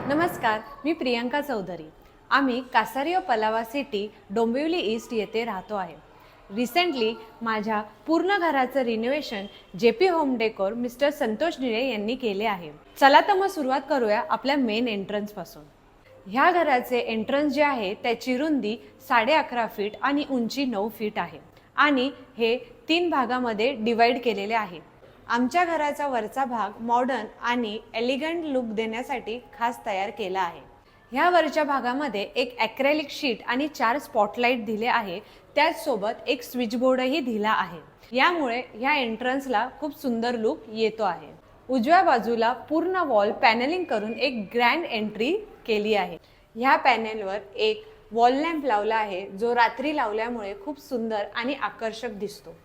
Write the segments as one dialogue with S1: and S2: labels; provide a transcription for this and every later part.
S1: नमस्कार, मी प्रियंका चौधरी। आम्ही कासारियो Pallava city Dombivli east येथे राहतो आहे। रिसेंटली माझ्या पूर्ण घराचं renovation JP home decor mister Santosh निळे यांनी केले आहे। चला तर मग सुरुवात करूया आपल्या मेन एंट्रन्स पासून। ह्या घराचे एंट्रन्स जे आहे त्याची रुंदी 11.5 फीट आणि उंची 9 फीट आहे आणि हे 3 भागामध्ये डिवाइड केलेले आहे। आमच्या घराचा वरचा भाग मॉडर्न आणि एलिगंट लुक देण्यासाठी खास तयार केला आहे। ह्या वरच्या भागामध्ये एक ॲक्रेलिक शीट आणि 4 स्पॉटलाइट दिले आहे, त्याचसोबत एक स्विच बोर्डही दिला आहे। यामुळे ह्या एंट्रन्सला खूप सुंदर लुक येतो आहे। उजव्या बाजूला पूर्ण वॉल पॅनलिंग करून एक ग्रँड एंट्री केली आहे। ह्या पॅनेलवर एक वॉल लॅम्प लावला आहे, जो रात्री लावल्यामुळे खूप सुंदर आणि आकर्षक दिसतो।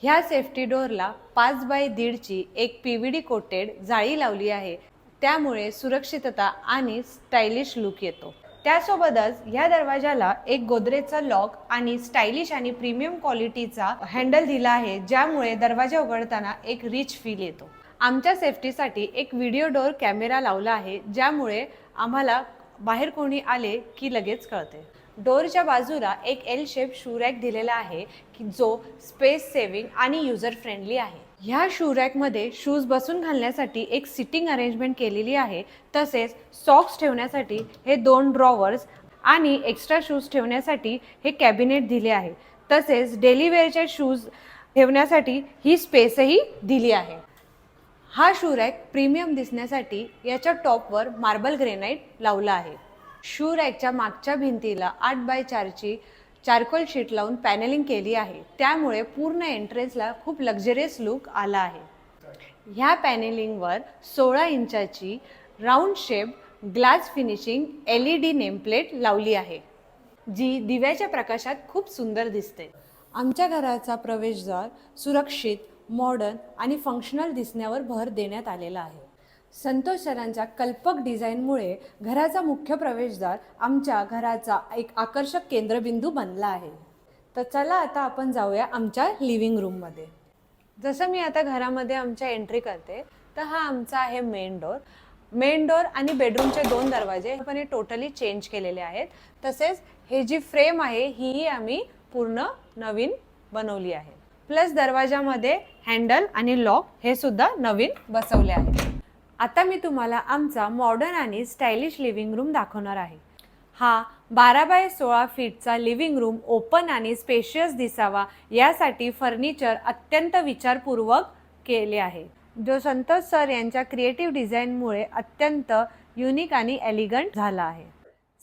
S1: ह्या सेफ्टी डोअरला 5 बाय 1.5 ची एक PVD कोटेड जाळी लावली आहे, त्यामुळे सुरक्षितता आणि स्टायलिश लुक येतो। त्यासोबतच ह्या दरवाजाला एक गोदरेजचा लॉक आणि स्टायलिश आणि प्रीमियम क्वालिटीचा हँडल दिला आहे, ज्यामुळे दरवाजा उघडताना एक रिच फील येतो। आमच्या सेफ्टीसाठी एक व्हिडिओ डोअर कॅमेरा लावला आहे, ज्यामुळे आम्हाला बाहेर कोणी आले की लगेच कळते। डोअरच्या बाजूला एक एल शेप शू रॅक दिलेला आहे की जो स्पेस सेव्हिंग आणि युजर फ्रेंडली आहे। ह्या शू रॅकमध्ये शूज बसून घालण्यासाठी एक सिटिंग अरेंजमेंट केलेली आहे, तसेच सॉक्स ठेवण्यासाठी हे 2 ड्रॉवर्स आणि एक्स्ट्रा शूज ठेवण्यासाठी हे कॅबिनेट दिले आहे। तसेच डेली वेअरचे शूज ठेवण्यासाठी ही स्पेसही दिली आहे। हा शू रॅक प्रीमियम दिसण्यासाठी याच्या टॉपवर मार्बल ग्रेनाइट लावला आहे। शू रॅकच्या मागच्या भिंतीला 8 बाय 4 ची चारकोल शीट लावून पॅनलिंग केली आहे, त्यामुळे पूर्ण एंट्रन्सला खूप लक्झरियस लुक आला आहे। ह्या पॅनलिंगवर 16 इंचाची round shape glass finishing LED nameplate लावली आहे, जी दिव्याच्या प्रकाशात खूप सुंदर दिसते। आमच्या घराचा प्रवेशद्वार सुरक्षित, मॉडर्न आणि फंक्शनल दिसण्यावर भर देण्यात आलेला आहे। संतोष सरांच्या कल्पक डिझाईनमुळे घराचा मुख्य प्रवेशद्वार आमच्या घराचा एक आकर्षक केंद्रबिंदू बनला आहे। तर चला आता आपण जाऊया आमच्या लिव्हिंग रूममध्ये। जसं मी आता घरामध्ये आमच्या एंट्री करते, तर हा आमचा आहे मेन डोअर आणि बेडरूमचे 2 दरवाजे पण हे टोटली चेंज केलेले आहेत। तसेच हे जी फ्रेम आहे ही आम्ही पूर्ण नवीन बनवली आहे। प्लस दरवाजामध्ये हँडल आणि लॉक हे सुद्धा नवीन बसवले आहे। आता मी तुम्हाला आमचा मॉडर्न आणि स्टायलिश लिव्हिंग रूम दाखवणार आहे। हा 12 बाय 16 फीटचा लिव्हिंग रूम ओपन आणि स्पेशियस दिसावा यासाठी फर्निचर अत्यंत विचारपूर्वक केले आहे, जो संतोष सर यांच्या क्रिएटिव्ह डिझाईनमुळे अत्यंत युनिक आणि एलिगंट झाला आहे।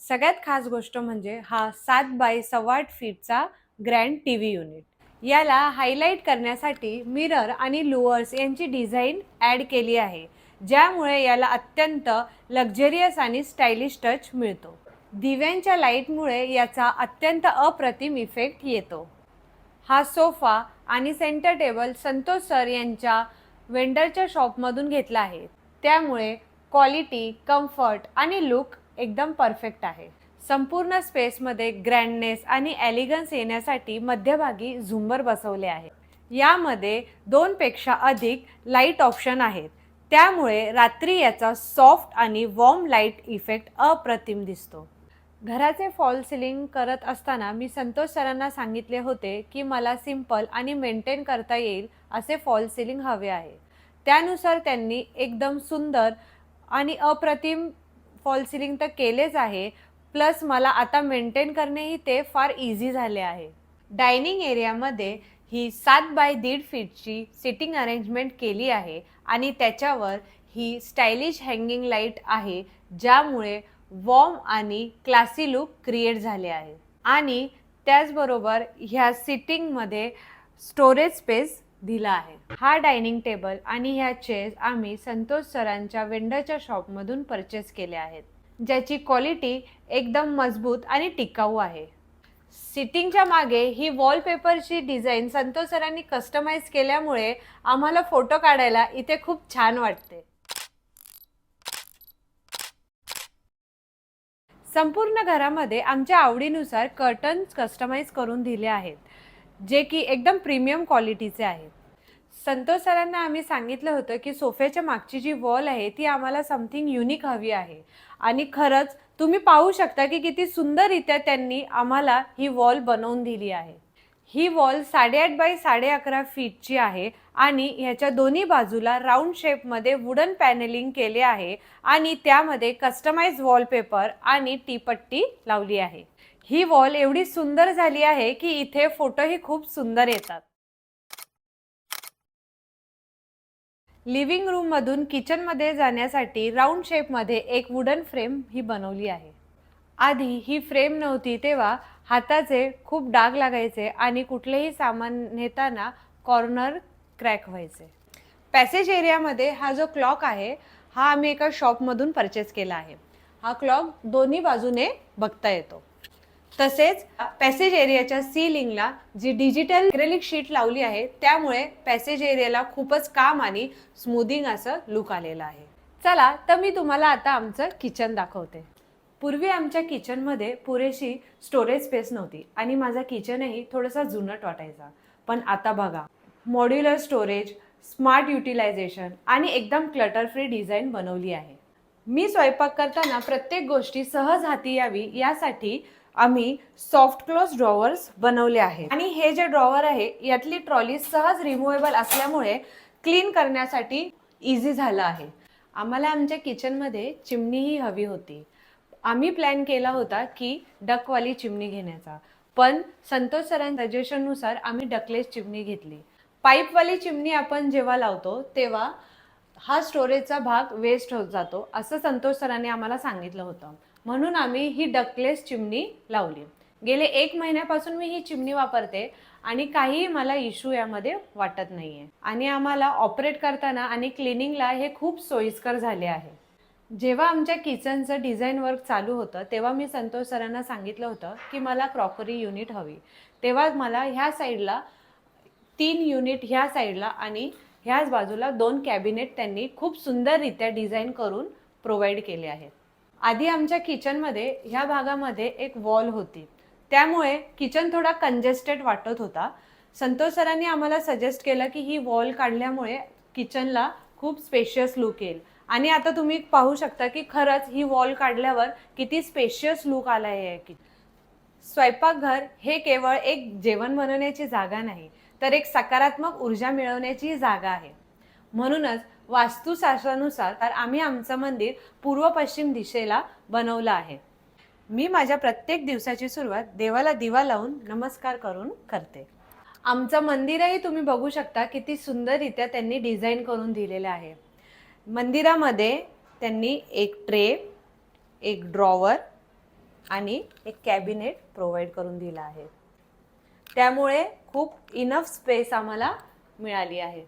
S1: सगळ्यात खास गोष्ट म्हणजे हा 7 बाय 8.25 फीटचा ग्रँड TV युनिट। याला हायलाइट करण्यासाठी मिरर आणि लुअर्स यांची डिझाईन ॲड केली आहे, ज्यामुळे याला अत्यंत लक्झरियस आणि स्टायलिश टच मिळतो। दिव्यांच्या लाईटमुळे याचा अत्यंत अप्रतिम इफेक्ट येतो। हा सोफा आणि सेंटर टेबल संतोष सर यांच्या वेंडरच्या शॉपमधून घेतला आहे, त्यामुळे क्वालिटी, कम्फर्ट आणि लुक एकदम परफेक्ट आहे। संपूर्ण स्पेसमध्ये ग्रँडनेस आणि एलिगन्स येण्यासाठी मध्यभागी झुंबर बसवले आहे। यामध्ये 2 पेक्षा अधिक लाईट ऑप्शन आहेत, त्यामुळे रात्री याचा सॉफ्ट आणि वॉर्म लाईट इफेक्ट अप्रतिम दिसतो. घराचे फॉल सिलिंग करत असताना मी संतोष सरांना सांगितले होते की मला सिंपल आणि मेंटेन करता येईल असे फॉल सिलिंग हवे आहे. त्यानुसार त्यांनी एकदम सुंदर आणि अप्रतिम फॉल सिलिंग तर केलेच आहे, प्लस मला आता मेंटेन करणेही ते फार इझी झाले आहे. डायनिंग एरियामध्ये ही 7 बाय 1.5 फीटची सिटिंग अरेंजमेंट केली आहे आणि त्याच्यावर ही स्टायलिश हँगिंग लाईट आहे, ज्यामुळे वॉर्म आणि क्लासी लुक क्रिएट झाले आहे. आणि त्याचबरोबर ह्या सिटिंगमध्ये स्टोरेज स्पेस दिला आहे. हा डायनिंग टेबल आणि ह्या चेअर्स आम्ही संतोष सरांच्या वेंडरच्या शॉपमधून परचेस केले आहेत, ज्याची क्वालिटी एकदम मजबूत आणि टिकाऊ आहे. सिटिंगच्या मागे ही वॉलपेपरची डिझाईन संतोष सरांनी कस्टमाइज केल्यामुळे आम्हाला फोटो काढायला इथे खूप छान वाटते. संपूर्ण घरामध्ये आमच्या आवडीनुसार कर्टन्स कस्टमाइज करून दिले आहेत, जे की एकदम प्रीमियम क्वालिटीचे आहेत. संतोष सरांना आम्ही सांगितलं होतं की सोफ्याच्या मागची जी वॉल आहे ती आम्हाला समथिंग युनिक हवी आहे, आणि खरंच तुम्ही पाहू शकता की किती सुंदररित्या त्यांनी आम्हाला ही वॉल बनवून दिली आहे. ही वॉल 8.5 बाय 11.5 फीटची आहे आणि ह्याच्या दोन्ही बाजूला राऊंड शेपमध्ये वुडन पॅनेलिंग केले आहे आणि त्यामध्ये कस्टमाइज वॉलपेपर आणि टीपट्टी लावली आहे. ही वॉल एवढी सुंदर झाली आहे की इथे फोटोही खूप सुंदर येतात. लिव्हिंग रूममधून किचनमध्ये जाण्यासाठी राऊंड शेपमध्ये एक वुडन फ्रेम ही बनवली आहे. आधी ही फ्रेम नव्हती तेव्हा हाताचे खूप डाग लागायचे आणि कुठलेही सामान नेताना कॉर्नर क्रॅक व्हायचे. पॅसेज एरियामध्ये हा जो क्लॉक आहे हा आम्ही एका शॉपमधून परचेस केला आहे. हा क्लॉक दोन्ही बाजूने बघता येतो. तसेच पॅसेज एरियाच्या सीलिंगला जी डिजिटल ॲक्रेलिक शीट लावली आहे त्यामुळे पॅसेज एरियाला खूपच काम आणि स्मूथिंग असं लुक आलेलं आहे. चला तर मी तुम्हाला आता आमचं किचन दाखवते. पूर्वी आमच्या किचनमध्ये पुरेशी स्टोरेज स्पेस नव्हती आणि माझा किचनही थोडासा जुनट वाटायचा. पण आता बघा, मॉड्युलर स्टोरेज, स्मार्ट युटिलायझेशन आणि एकदम क्लटर फ्री डिझाईन बनवली आहे. मी स्वयंपाक करताना प्रत्येक गोष्टी सहज हाती यावी यासाठी आम्ही सॉफ्ट क्लोज ड्रॉवर्स बनवले आहेत. आणि हे जे ड्रॉवर आहे यातली ट्रॉली सहज रिमूव्हेबल असल्यामुळे क्लीन करण्यासाठी इझी झालं आहे. आम्हाला आमच्या किचनमध्ये चिमणीही हवी होती. आम्ही प्लॅन केला होता की डकवाली चिमणी घेण्याचा, पण संतोष सरांच्या सजेशननुसार आम्ही डकलेस चिमणी घेतली. पाईपवाली चिमणी आपण जेव्हा लावतो तेव्हा हा स्टोरेजचा भाग वेस्ट होत जातो असं संतोष सरांनी आम्हाला सांगितलं होतं, म्हणून आम्ही ही डकलेस चिमणी लावली. गेले 1 महिन्यापासून मी ही चिमणी वापरते आणि काहीही मला इश्यू यामध्ये वाटत नाहीये. आणि आम्हाला ऑपरेट करताना आणि क्लिनिंगला हे खूप सोयीस्कर झाले आहे. जेव्हा आमच्या किचनचं डिझाईन वर्क चालू होतं तेव्हा मी संतोष सरांना सांगितलं होतं की मला क्रॉकरी युनिट हवी. तेव्हा मला ह्या साईडला 3 युनिट ह्या साईडला आणि ह्याच बाजूला 2 कॅबिनेट त्यांनी खूप सुंदररित्या डिझाईन करून प्रोव्हाइड केले आहेत. आधी आमच्या किचनमध्ये ह्या भागामध्ये एक वॉल होती, त्यामुळे किचन थोडा कंजेस्टेड वाटत होता. संतोष सरांनी आम्हाला सजेस्ट केलं की ही वॉल काढल्यामुळे किचनला खूप स्पेशियस लुक येईल. आणि आता तुम्ही पाहू शकता की खरंच ही वॉल काढल्यावर किती स्पेशियस लुक आला आहे. स्वयंपाकघर हे केवळ एक जेवण बनवण्याची जागा नाही, तर एक सकारात्मक ऊर्जा मिळवण्याची जागा आहे. म्हणूनच वास्तुशास्त्रानुसार आम्ही आमचं मंदिर पूर्व पश्चिम दिशेला बनवलं आहे. मी माझ्या प्रत्येक दिवसाची सुरुवात देवाला दिवा लावून नमस्कार करून करते. आमचं मंदिरही तुम्ही बघू शकता किती सुंदररित्या त्यांनी डिझाईन करून दिलेलं आहे. मंदिरामध्ये त्यांनी एक ट्रे, एक ड्रॉवर आणि एक कॅबिनेट प्रोव्हाइड करून दिला आहे. त्यामुळे खूप इनफ स्पेस आम्हाला मिळाली आहे.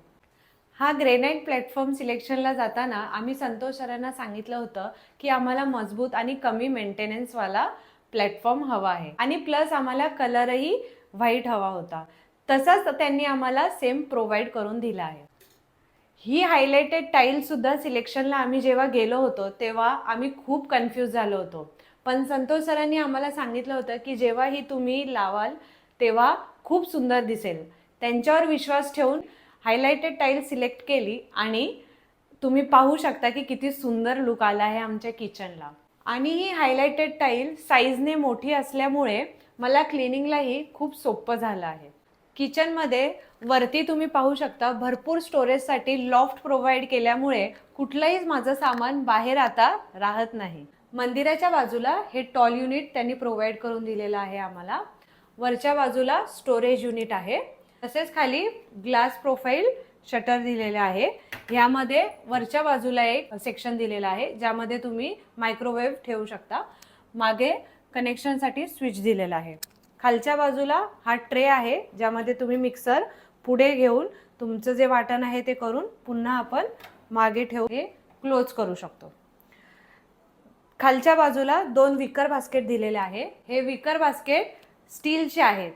S1: हा ग्रेनाइट प्लॅटफॉर्म सिलेक्शनला जाताना आम्ही संतोष सरांना सांगितलं होतं की आम्हाला मजबूत आणि कमी मेंटेनन्सवाला प्लॅटफॉर्म हवा आहे आणि प्लस आम्हाला कलरही व्हाईट हवा होता. तसाच त्यांनी आम्हाला सेम प्रोव्हाइड करून दिला आहे. ही हायलाइटेड टाईलसुद्धा सिलेक्शनला आम्ही जेव्हा गेलो होतो तेव्हा आम्ही खूप कन्फ्यूज झालो होतो. पण संतोष सरांनी आम्हाला सांगितलं होतं की जेव्हा ही तुम्ही लावाल तेव्हा खूप सुंदर दिसेल. त्यांच्यावर विश्वास ठेवून हायलाइटेड टाईल सिलेक्ट केली आणि तुम्ही पाहू शकता की किती सुंदर लुक आला आहे आमच्या किचनला. आणि ही हायलाइटेड टाईल साईजने मोठी असल्यामुळे मला क्लिनिंगलाही खूप सोपं झालं आहे. किचनमध्ये वरती तुम्ही पाहू शकता भरपूर स्टोरेजसाठी लॉफ्ट प्रोव्हाइड केल्यामुळे कुठलंही माझं सामान बाहेर आता राहत नाही. मंदिराच्या बाजूला हे टॉल युनिट त्यांनी प्रोव्हाइड करून दिलेलं आहे आम्हाला. वरच्या बाजूला स्टोरेज युनिट आहे. तसेच खाली ग्लास प्रोफाईल शटर दिलेले आहे. ह्यामध्ये वरच्या बाजूला एक सेक्शन दिलेला आहे ज्यामध्ये तुम्ही मायक्रोवेव्ह ठेवू शकता. मागे कनेक्शनसाठी स्विच दिलेला आहे. खालच्या बाजूला हा ट्रे आहे ज्यामध्ये तुम्ही मिक्सर पुढे घेऊन तुमचं जे वाटण आहे ते करून पुन्हा आपण मागे ठेवून हे क्लोज करू शकतो. खालच्या बाजूला 2 विकर बास्केट दिलेले आहे. हे विकर बास्केट स्टीलचे आहेत.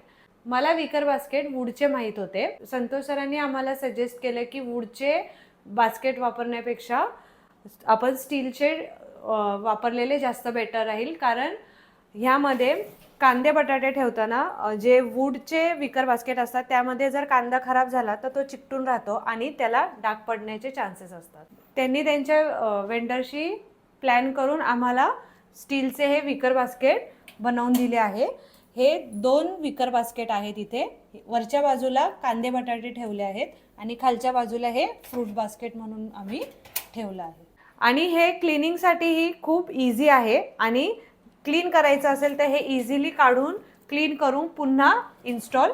S1: मला विकर बास्केट वूडचे माहीत होते. संतोष सरांनी आम्हाला सजेस्ट केलं की वूडचे बास्केट वापरण्यापेक्षा आपण स्टीलचे वापरलेले जास्त बेटर राहील, कारण ह्यामध्ये कांदे बटाटे ठेवताना जे वूडचे विकर बास्केट असतात त्यामध्ये जर कांदा खराब झाला तर तो चिकटून राहतो आणि त्याला डाग पडण्याचे चान्सेस असतात. त्यांनी त्यांच्या वेंडरशी प्लॅन करून आम्हाला स्टीलचे हे विकर बास्केट बनवून दिले आहे. हे 2 विकर बास्केट आहेत. इथे वरच्या बाजूला कांदे बटाटे ठेवले आहेत आणि खालच्या बाजूला हे फ्रूट बास्केट म्हणून आम्ही ठेवलं आहे. आणि हे क्लिनिंगसाठीही खूप इझी आहे आणि क्लीन करायचं असेल तर हे इझिली काढून क्लीन करून पुन्हा इन्स्टॉल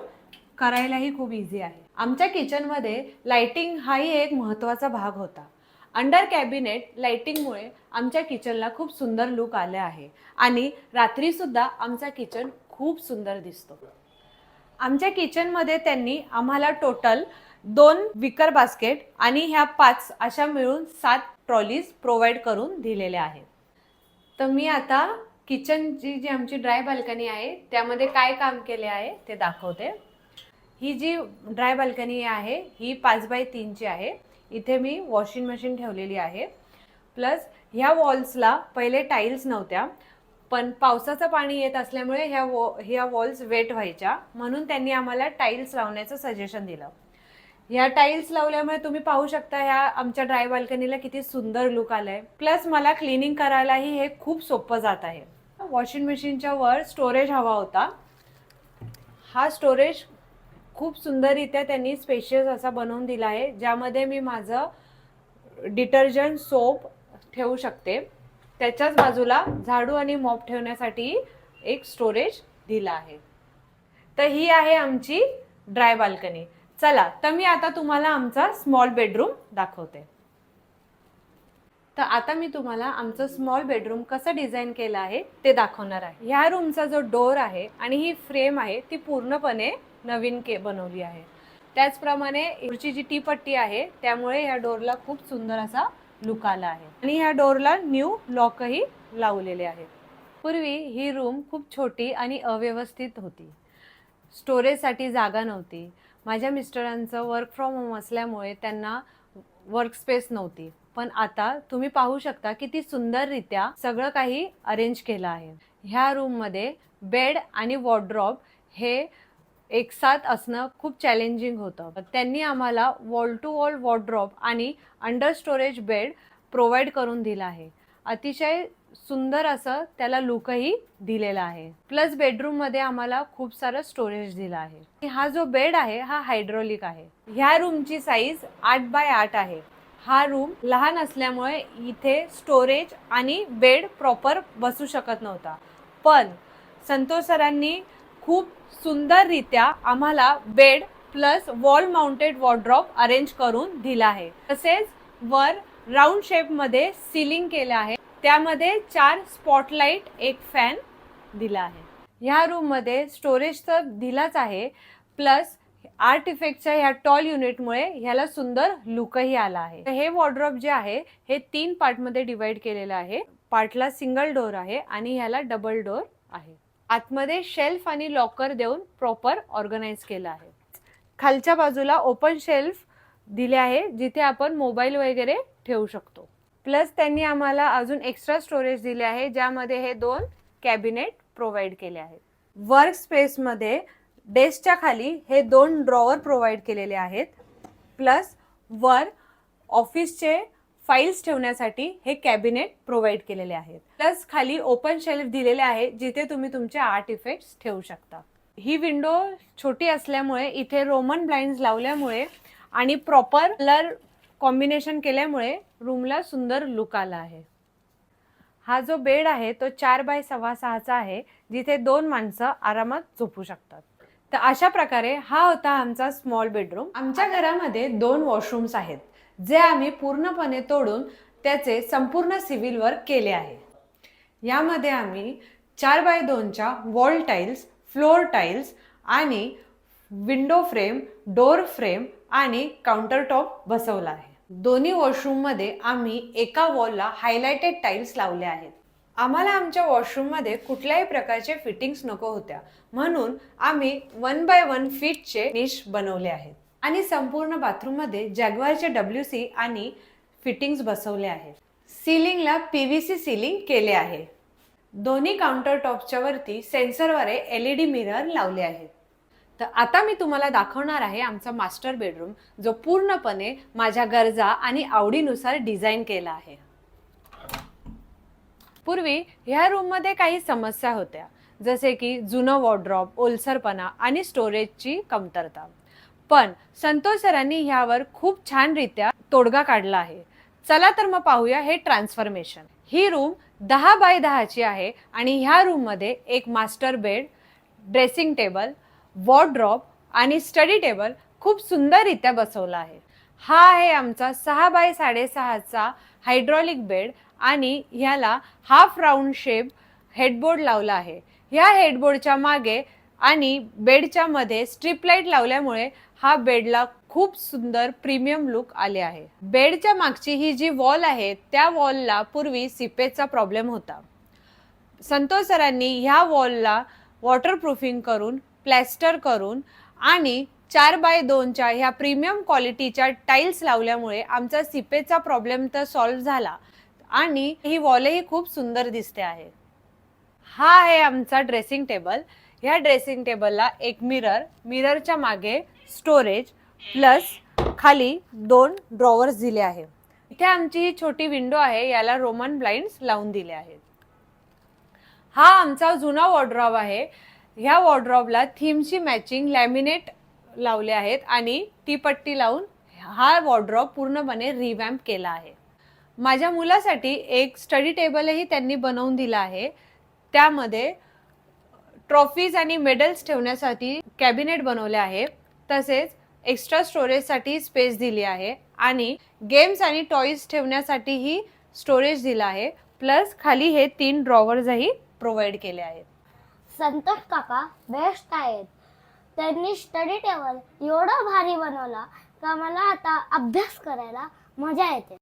S1: करायलाही खूप इझी आहे. आमच्या किचनमध्ये लाइटिंग हाही एक महत्त्वाचा भाग होता. अंडर कॅबिनेट लाइटिंगमुळे आमच्या किचनला खूप सुंदर लुक आले आहे आणि रात्रीसुद्धा आमचा किचन खूप सुंदर दिसतो. आमच्या किचनमध्ये त्यांनी आम्हाला टोटल 2 विकर बास्केट आणि ह्या 5 अशा मिळून 7 ट्रॉलीज प्रोव्हाइड करून दिलेल्या आहेत. तर मी आता किचनची जी आमची ड्राय बाल्कनी आहे त्यामध्ये काय काम केले आहे ते दाखवते. ही जी ड्राय बाल्कनी आहे ही 5x3 ची आहे. इथे मी वॉशिंग मशीन ठेवलेली आहे. प्लस ह्या वॉल्सला पहिले टाईल्स नव्हत्या, पण पावसाचं पाणी येत असल्यामुळे ह्या वॉल्स वेट व्हायच्या, म्हणून त्यांनी आम्हाला टाईल्स लावण्याचं सजेशन दिलं. ह्या टाईल्स लावल्यामुळे तुम्ही पाहू शकता ह्या आमच्या ड्राय बाल्कनीला किती सुंदर लुक आलाय. प्लस मला क्लिनिंग करायलाही हे खूप सोपं जात आहे. वॉशिंग मशीनच्या वर स्टोरेज हवा होता. हा स्टोरेज खूप सुंदररित्या त्यांनी स्पेशियस असा बनवून दिला आहे, ज्यामध्ये मी माझं डिटर्जंट सोप ठेवू शकते. त्याच्याच बाजूला झाडू आणि मॉप ठेवण्यासाठी एक स्टोरेज दिला आहे. तर ही आहे आमची ड्राय बाल्कनी. चला तर मी आता तुम्हाला आमचा स्मॉल बेडरूम दाखवते. तर आता मी तुम्हाला आमचं स्मॉल बेडरूम कसं डिझाईन केलं आहे ते दाखवणार आहे. ह्या रूमचा जो डोर आहे आणि ही फ्रेम आहे ती पूर्णपणे नवीन बनवली आहे. त्याचप्रमाणे इकडची जी टीपट्टी आहे त्यामुळे ह्या डोरला खूप सुंदर असा लुक आला आहे आणि ह्या डोरला न्यू लॉकही लावलेले आहेत. पूर्वी ही रूम खूप छोटी आणि अव्यवस्थित होती. स्टोरेजसाठी जागा नव्हती. माझ्या मिस्टरांचं वर्क फ्रॉम होम असल्यामुळे त्यांना वर्कस्पेस नव्हती. पण आता तुम्ही पाहू शकता किती सुंदररित्या सगळं काही अरेंज केलं आहे. ह्या रूममध्ये बेड आणि वॉर्डरोब हे एकसाथ असणं खूप चॅलेंजिंग होतं. त्यांनी आम्हाला वॉल टू वॉल वॉर्डरोब आणि अंडर स्टोरेज बेड प्रोव्हाइड करून दिला आहे. अतिशय सुंदर असं त्याला लुकही दिलेला आहे. प्लस बेडरूममध्ये आम्हाला खूप सारं स्टोरेज दिलं आहे. हा जो बेड आहे हा हायड्रोलिक आहे. ह्या रूमची साईज 8x8 आहे. हा रूम लहान असल्यामुळे इथे स्टोरेज आणि बेड प्रॉपर बसू शकत नव्हता, पण संतोष सरांनी खूप सुंदररित्या आम्हाला bed plus wall mounted wardrobe arrange करून दिला आहे. तसेच वर राऊंड शेपमध्ये सीलिंग केलं आहे. त्यामध्ये 4 स्पॉटलाइट, एक फॅन दिला आहे. ह्या रूममध्ये स्टोरेज तर दिलाच आहे, प्लस आर्ट इफेक्टच्या ह्या टॉल युनिटमुळे ह्याला सुंदर लुकही आला आहे. हे वॉर्डरोब जे आहे हे 3 पार्टमध्ये डिवाइड केलेलं आहे. पार्टला सिंगल डोर आहे आणि ह्याला डबल डोर आहे. आतमध्ये शेल्फ आणि लॉकर देऊन प्रॉपर ऑर्गनाइज केलं आहे. खालच्या बाजूला ओपन शेल्फ दिले आहे जिथे आपण मोबाईल वगैरे ठेवू शकतो. प्लस त्यांनी आम्हाला अजून एक्स्ट्रा स्टोरेज दिले आहे ज्यामध्ये हे 2 कॅबिनेट प्रोव्हाइड केले आहेत. वर्क स्पेसमध्ये डेस्कच्या खाली हे 2 ड्रॉवर प्रोव्हाइड केलेले आहेत. प्लस वर ऑफिसचे फाईल्स ठेवण्यासाठी हे कॅबिनेट प्रोव्हाइड केलेले आहेत. प्लस खाली ओपन शेल्फ दिलेले आहे जिथे तुम्ही तुमचे आर्ट इफेक्ट्स ठेवू शकता. ही विंडो छोटी असल्यामुळे इथे रोमन ब्लाइंड्स लावल्यामुळे आणि प्रॉपर कलर कॉम्बिनेशन केल्यामुळे रूमला सुंदर लुक आला आहे. हा जो बेड आहे तो 4x6.6चा आहे, जिथे 2 माणसं आरामात झोपू शकतात. तर अशा प्रकारे हा होता आमचा स्मॉल बेडरूम. आमच्या घरामध्ये 2 वॉशरूम्स आहेत, जे आम्ही पूर्णपणे तोडून त्याचे संपूर्ण सिव्हिल वर्क केले आहे. यामध्ये आम्ही 4x2च्या वॉल टाईल्स, फ्लोर टाईल्स आणि विंडो फ्रेम, डोर फ्रेम आणि काउंटर टॉप बसवला आहे. दोन्ही वॉशरूममध्ये आम्ही एका वॉलला हायलाइटेड टाईल्स लावले आहेत. आम्हाला आमच्या वॉशरूममध्ये कुठल्याही प्रकारचे फिटिंग्स नको होत्या, म्हणून आम्ही 1x1 फीटचे निश बनवले आहेत आणि संपूर्ण बाथरूममध्ये जॅग्वारचे WC आणि फिटिंग्स बसवले आहेत. सीलिंगला PVC सीलिंग केले आहे. दोन्ही काउंटर टॉपच्या वरती सेन्सरवाले LED मिरर लावले आहेत. तर आता मी तुम्हाला दाखवणार आहे आमचा मास्टर बेडरूम, जो पूर्णपणे माझ्या गरजा आणि आवडीनुसार डिझाईन केला आहे. पूर्वी ह्या रूममध्ये काही समस्या होत्या, जसे की जुनं वॉर्डरोब, ओलसरपणा आणि स्टोरेजची कमतरता. पण संतोष सरांनी ह्यावर खूप छानरित्या तोडगा काढला आहे. चला तर मग पाहूया हे ट्रान्सफॉर्मेशन. ही रूम 10x10ची आहे आणि ह्या रूममध्ये एक master bed, dressing table, wardrobe आणि स्टडी टेबल खूप सुंदररित्या बसवला आहे. हा आहे आमचा 6x6.5चा हायड्रॉलिक बेड आणि ह्याला हाफ राऊंड शेप हेडबोर्ड लावला आहे. ह्या हेडबोर्डच्या मागे आणि बेडच्या मध्ये स्ट्रीप लाईट लावल्यामुळे हा बेडला खूप सुंदर प्रीमियम लुक आले आहे. बेडच्या मागची ही जी वॉल आहे त्या वॉलला पूर्वी सीपेजचा प्रॉब्लेम होता. संतोष सरांनी ह्या वॉलला वॉटरप्रूफिंग करून, प्लॅस्टर करून आणि 4x2च्या ह्या प्रीमियम क्वालिटीच्या टाईल्स लावल्यामुळे आमचा सीपेजचा प्रॉब्लेम तर सॉल्व्ह झाला आणि ही वॉलही खूप सुंदर दिसते आहे. हा आहे आमचा ड्रेसिंग टेबल. ह्या ड्रेसिंग टेबलला एक मिररच्या मागे स्टोरेज प्लस खाली 2 ड्रॉवर्स दिले आहे. इथे आमची ही छोटी विंडो आहे, याला रोमन ब्लाइंड्स लावून दिले आहेत. हा आमचा जुना वॉर्डरोब आहे. ह्या वॉर्डरोबला थीमची मॅचिंग लॅमिनेट लावले आहेत आणि टीपट्टी लावून हा वॉर्डरोब पूर्णपणे रिवॅम्प केला आहे. माझ्या मुलासाठी एक स्टडी टेबलही त्यांनी बनवून दिला आहे. त्यामध्ये ट्रॉफीज आणि मेडल्स ठेवण्यासाठी कॅबिनेट बनवले आहे. तसेच एक्स्ट्रा स्टोरेजसाठी स्पेस दिली आहे आणि गेम्स आणि टॉयज ठेवण्यासाठीही स्टोरेज दिला आहे. प्लस खाली हे 3 ड्रॉवर्सही प्रोव्हाइड केले आहेत.
S2: संतोष काका बेस्ट आहेत. त्यांनी स्टडी टेबल एवढा भारी बनवला का मला आता अभ्यास करायला मजा येते.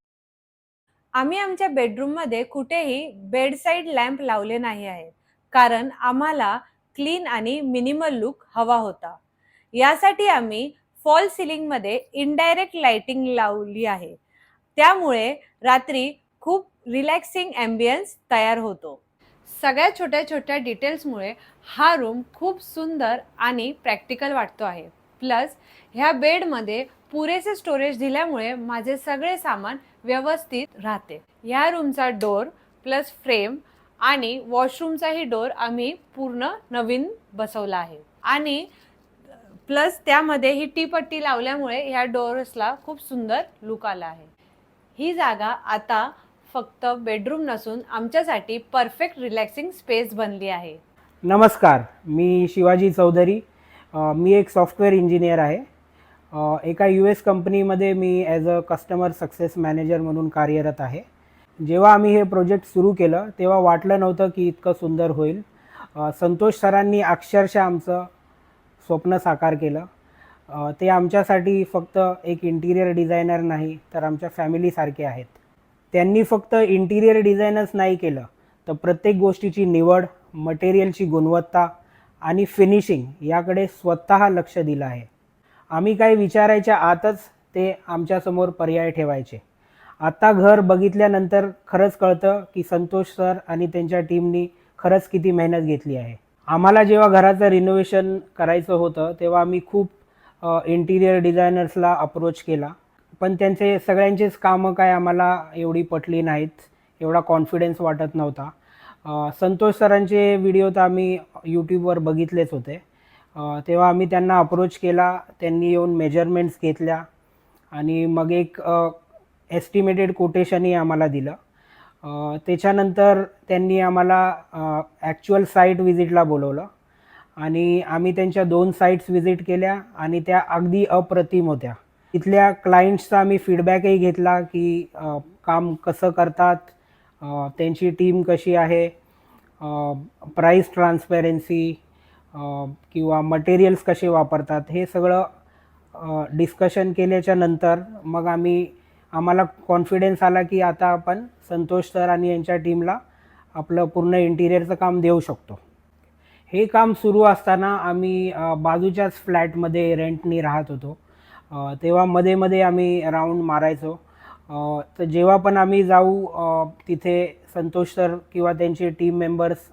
S1: आम्ही आमच्या बेडरूममध्ये कुठेही बेडसाईड लॅम्प लावले नाही आहेत, कारण आम्हाला क्लीन आणि मिनिमल लुक हवा होता. यासाठी आम्ही फॉल सिलिंगमध्ये इनडायरेक्ट लाइटिंग लावली आहे. त्यामुळे रात्री खूप रिलॅक्सिंग ॲम्बियन्स तयार होतो. सगळ्या छोट्या छोट्या डिटेल्समुळे हा रूम खूप सुंदर आणि प्रॅक्टिकल वाटतो आहे. प्लस ह्या बेडमध्ये पुरेसे स्टोरेज दिल्यामुळे माझे सगळे सामान व्यवस्थित राहते. ह्या रूमचा डोर प्लस फ्रेम आणि वॉशरूमचाही डोर आम्ही पूर्ण नवीन बसवला आहे आणि प्लस त्यामध्ये ही टीपट्टी लावल्यामुळे ह्या डोर्सला खूप सुंदर लुक आला आहे. ही जागा आता फक्त बेडरूम नसून आमच्यासाठी परफेक्ट रिलॅक्सिंग स्पेस बनली आहे.
S3: नमस्कार, मी शिवाजी चौधरी. मी एक सॉफ्टवेअर इंजिनियर आहे. एका US कंपनीमध्ये मी as a customer success manager म्हणून कार्यरत आहे. जेव्हा आम्ही हे प्रोजेक्ट सुरू केलं तेव्हा वाटलं नव्हतं की इतकं सुंदर होईल. संतोष सरांनी अक्षरशः आमचं स्वप्न साकार केलं. ते आमच्यासाठी फक्त एक इंटिरियर डिझायनर नाही तर आमच्या फॅमिलीसारखे आहेत. त्यांनी फक्त इंटिरियर डिझाईनच नाही केलं तर प्रत्येक गोष्टीची निवड, मटेरियलची गुणवत्ता आणि फिनिशिंग याकडे स्वतः लक्ष दिलं आहे. आम्ही काही विचारायच्या आतच ते आमच्यासमोर पर्याय ठेवायचे. आता घर बघितल्यानंतर खरंच कळतं की संतोष सर आणि त्यांच्या टीमनी खरंच किती मेहनत घेतली आहे. आम्हाला जेव्हा घराचं रिनोव्हेशन करायचं होतं तेव्हा आम्ही खूप इंटिरियर डिझायनर्सला अप्रोच केला. पण त्यांचे सगळ्यांचेच कामं काय आम्हाला एवढी पटली नाहीत, एवढा कॉन्फिडन्स वाटत नव्हता. संतोष सरांचे व्हिडिओ तर आम्ही यूट्यूबवर बघितलेच होते. तेव्हा आम्ही त्यांना अप्रोच केला, त्यांनी येऊन मेजरमेंट्स घेतल्या आणि मग एक एस्टिमेटेड कोटेशनही आम्हाला दिलं. त्याच्यानंतर त्यांनी आम्हाला ॲक्च्युअल साईट व्हिजिटला बोलवलं आणि आम्ही त्यांच्या 2 साईट्स व्हिजिट केल्या आणि त्या अगदी अप्रतिम होत्या. तिथल्या क्लायंट्सचा आम्ही फीडबॅकही घेतला की काम कसं करतात, त्यांची टीम कशी आहे, प्राईस ट्रान्सपॅरन्सी किंवा मटेरियल्स कसे वापरतात, हे सगळं डिस्कशन केल्याच्या नंतर मग आम्हाला कॉन्फिडन्स आला की आता आपण संतोष सर आणि यांच्या टीमला आपलं पूर्ण इंटिरियरचं काम देऊ शकतो. हे काम सुरू असताना आम्ही बाजूच्याच फ्लॅटमध्ये रेंटनी राहत होतो. तेव्हा मध्ये मध्ये आम्ही राऊंड मारायचो. तर जेव्हा पण आम्ही जाऊ तिथे संतोष सर किंवा त्यांचे टीम मेंबर्स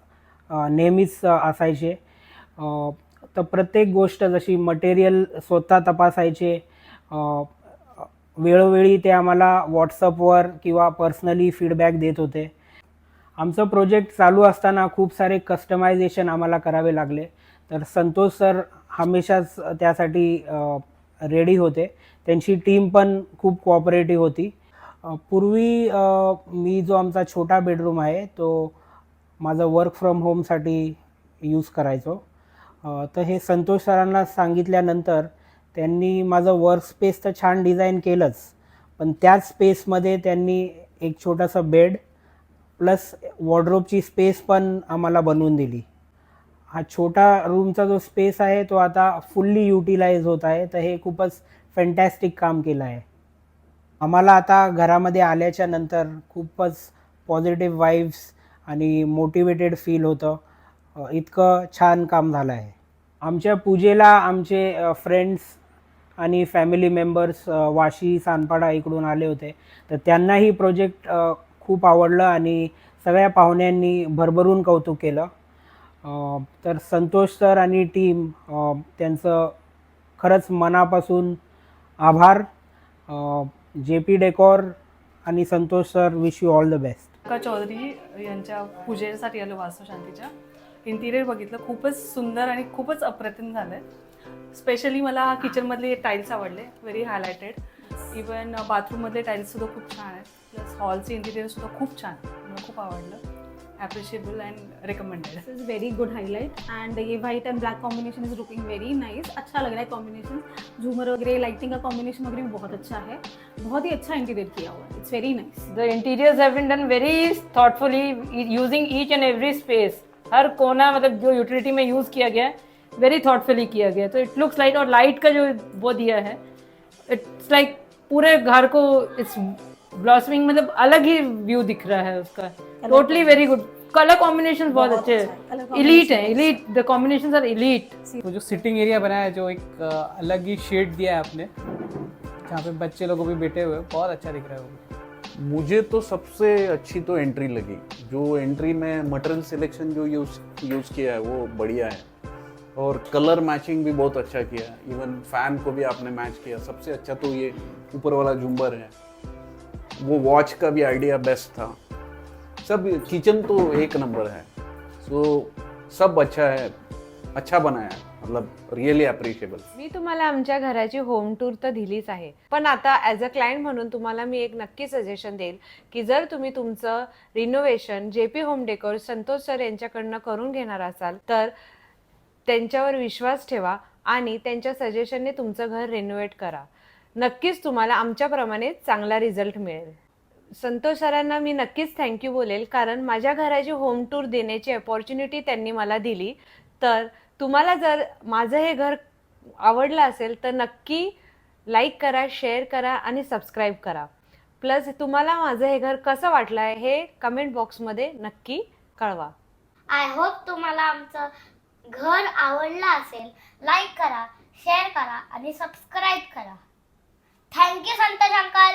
S3: नेहमीच असायचे. तर प्रत्येक गोष्ट जशी मटेरियल स्वतः तपासायचे, वेळोवेळी ते आम्हाला व्हॉट्सअपवर किंवा पर्सनली फीडबॅक देत होते. आमचं प्रोजेक्ट चालू असताना खूप सारे कस्टमायझेशन आम्हाला करावे लागले, तर संतोष सर हमेशाच त्यासाठी रेडी होते. त्यांची टीम पण खूप कोऑपरेटिव्ह होती. पूर्वी मी जो आमचा छोटा बेडरूम आहे तो माझं वर्क फ्रॉम होमसाठी यूज करायचो. तर हे संतोष सरांना सांगितल्यानंतर त्यांनी माझं वर्क स्पेस तर छान डिझाईन केलंच, पण त्याच स्पेसमध्ये त्यांनी एक छोटासा बेड प्लस वॉर्डरोबची स्पेस पण आम्हाला बनवून दिली. हा छोटा रूमचा जो स्पेस आहे तो आता फुल्ली युटिलाइज होत आहे. तर हे खूपच फॅन्टॅस्टिक काम केलं आहे. आम्हाला आता घरामध्ये आल्याच्या नंतर खूपच पॉझिटिव्ह वाईब्स आणि मोटिवेटेड फील होतं. इतकं छान काम झालं आहे. आमच्या पूजेला आमचे फ्रेंड्स आणि फॅमिली मेंबर्स वाशी सानपाडा इकडून आले होते, तर त्यांनाही प्रोजेक्ट खूप आवडलं आणि सगळ्या पाहुण्यांनी भरभरून कौतुक केलं. तर संतोष सर आणि टीम त्यांचं खरंच मनापासून आभार. JP डेकोर आणि Santosh sir, wish you all the best.
S4: का चौधरी यांच्या पूजेसाठी आलो वास्तुशांतीच्या. इंटिरियर बघितलं, खूपच सुंदर आणि खूपच अप्रतिम झालं आहे. स्पेशली मला किचनमधले टाईल्स आवडले, व्हेरी हायलायटेड. इवन बाथरूममधले टाईल्ससुद्धा खूप छान आहेत. प्लस हॉलचे इंटिरियरसुद्धा खूप छान, मला खूप आवडलं. appreciable and recommended.
S5: This is very good highlight and ये white and black combination is looking very nice. अच्छा लग रहा है combination. झूमर वगैरह लाइटिंग का combination वगैरह बहुत अच्छा है. बहुत ही अच्छा इंटीरियर किया हुआ है. It's very nice.
S6: The interiors have been done very thoughtfully, using each and every space. हर कोना मतलब जो यूटिलिटी में यूज किया गया है वेरी थॉटफुली किया गया है. तो इट लुक्स लाइक, और लाइट का जो वो दिया है इट्स लाइक पूरे घर को इट्स ब्लॉसमिंग, मतलब अलग ही व्यू दिख रहा है उसका. Totally very good. Colour combination बहुत अच्छे हैं, इलीट है. Elite, the combinations are elite.
S7: तो जो सिटिंग एरिया बनाया है, जो एक अलग ही शेड दिया है आपने, जहाँ पे बच्चे लोग भी बैठे हुए, बहुत अच्छा दिख रहा है वो.
S8: मुझे तो सबसे अच्छी तो एंट्री लगी. जो एंट्री में मटेरियल सिलेक्शन जो यूज़ किया है वो बढ़िया है, और कलर मैचिंग भी बहुत अच्छा किया है. इवन फैन को भी आपने मैच किया. सबसे अच्छा तो ये ऊपर वाला झुम्बर है, वो वॉच का भी आइडिया बेस्ट था. सब किचन तो एक नंबर है. सो सब अच्छा है, अच्छा बनाया है, मतलब रिअली अप्रिशिएबल.
S1: मी तुम्हाला आमच्या घराची होम टूर तर दिलीच आहे, पण आता ॲज अ क्लायंट म्हणून तुम्हाला मी एक नक्की सजेशन देईल की जर तुम्ही तुमचं renovation JP home decor Santosh sir यांच्याकडनं करून घेणार असाल तर त्यांच्यावर विश्वास ठेवा आणि त्यांच्या सजेशनने तुमचं घर रिनोव्हेट करा. नक्कीच तुम्हाला आमच्याप्रमाणे चांगला रिझल्ट मिळेल. संतोष सरांना मी नक्कीच थँक्यू बोलेल, कारण माझ्या घराची होम टूर देण्याची अपॉर्च्युनिटी त्यांनी मला दिली. तर तुम्हाला जर माझं हे घर आवडलं असेल तर नक्की लाईक करा, शेअर करा आणि सबस्क्राईब करा. प्लस तुम्हाला माझं हे घर कसं वाटलं आहे हे कमेंट बॉक्समध्ये नक्की कळवा.
S2: आय होप तुम्हाला आमचं घर आवडलं असेल. लाईक करा, शेअर करा आणि सबस्क्राईब करा. Thank you Santosh uncle.